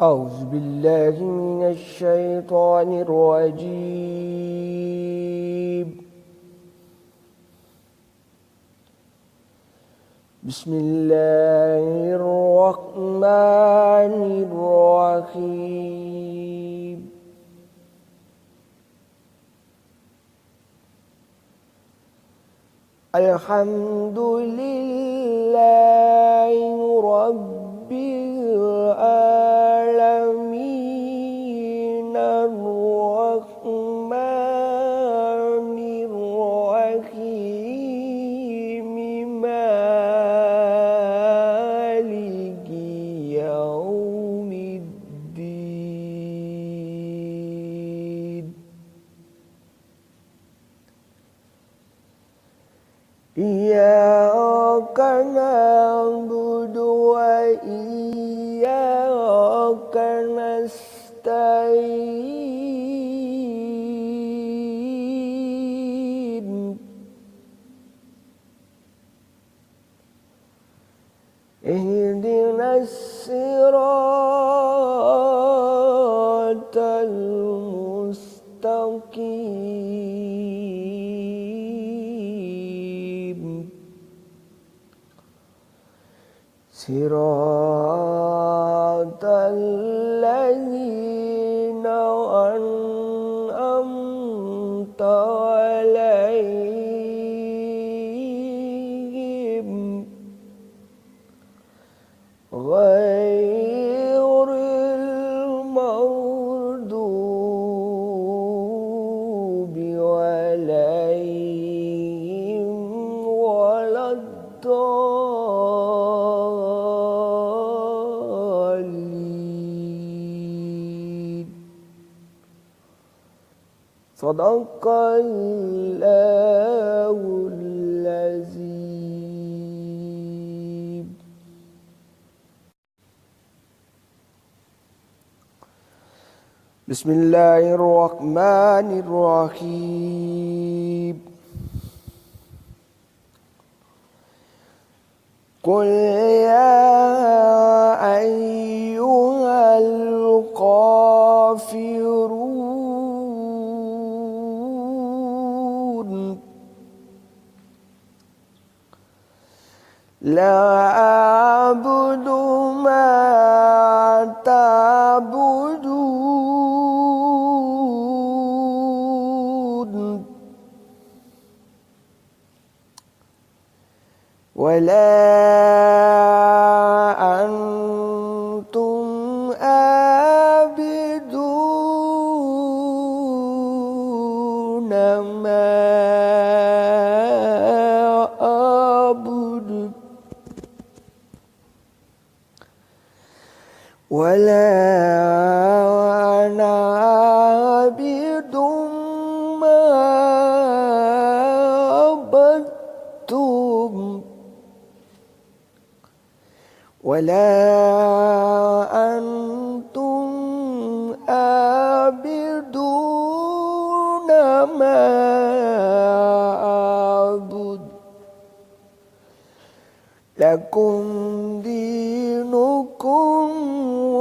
أعوذ بالله من الشيطان الرجيم. بسم الله الرحمن الرحيم. الحمد لله رب العالمين الرحمن الرحيم مالك يوم الدين. إياك نعبد وإياك نستعين. اهدنا الصراط المستقيم صراط الذين أنعمت عليهم غير المغضوب عليهم ولا الضالين. صدق الله العظيم. بسم الله الرحمن الرحيم. قل يا أيها الكافرون لا أعبد ما تعبدون ولا أنتم عابدون ما أعبد ولا أنا عابد ما عبدتم ولا أنتم عابدون ما أعبد لكم دينكم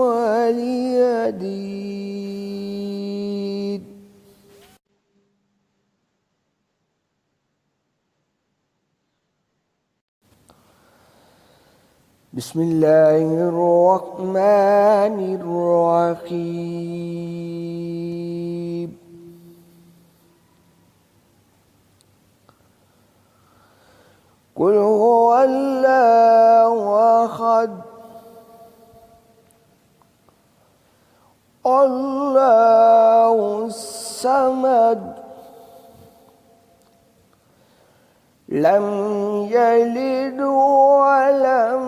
ولي دين. بسم الله الرحمن الرحيم. قل هو الله أحد الله الصمد لم يلد ولم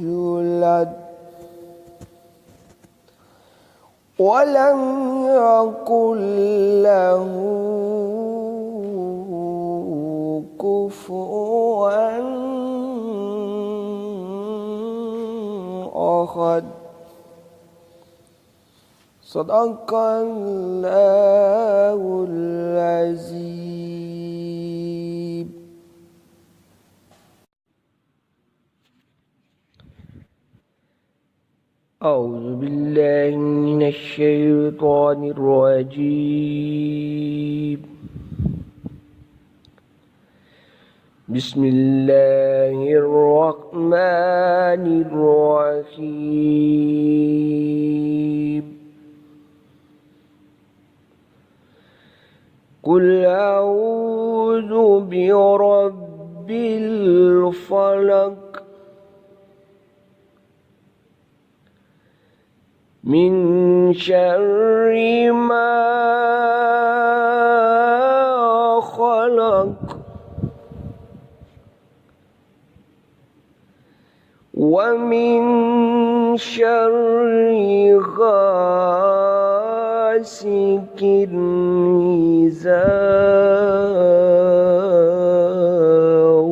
يولد ولم يكن له كفوا أحد. صدق الله العظيم. أعوذ بالله من الشيطان الرجيم. بسم الله الرحمن الرحيم. قل أعوذ برب الفلق من شر ما خلق ومن شر غاسق إذا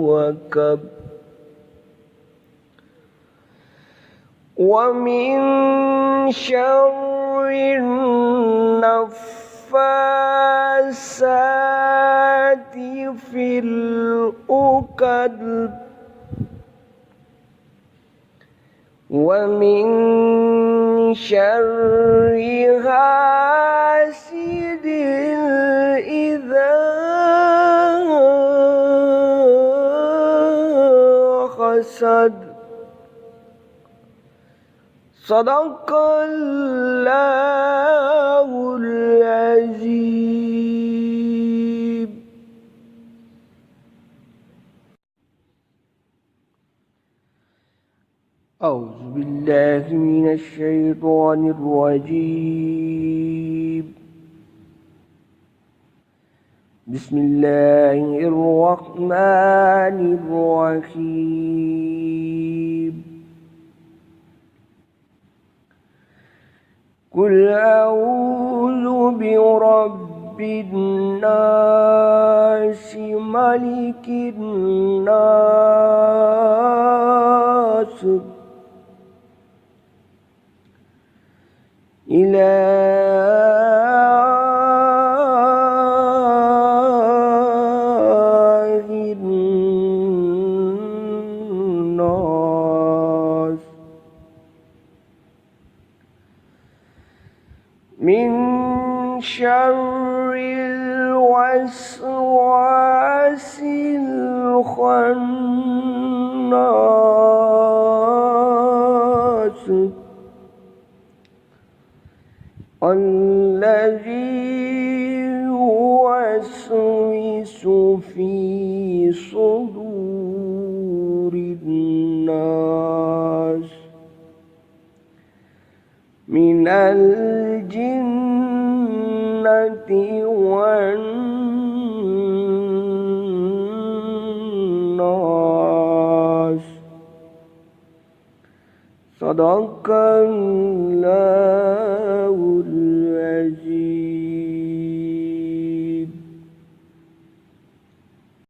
وقب ومن شر النفاثات في العقد ومن شر حاسد إذا حسد. صدق الله العظيم. أعوذ بالله من الشيطان الرجيم. بسم الله الرحمن الرحيم. قل أعوذ برب الناس ملك الناس إله الناس من شر الوسواس الخناس الذي يوسوس في صدور الناس من الجنة والناس. صدق الله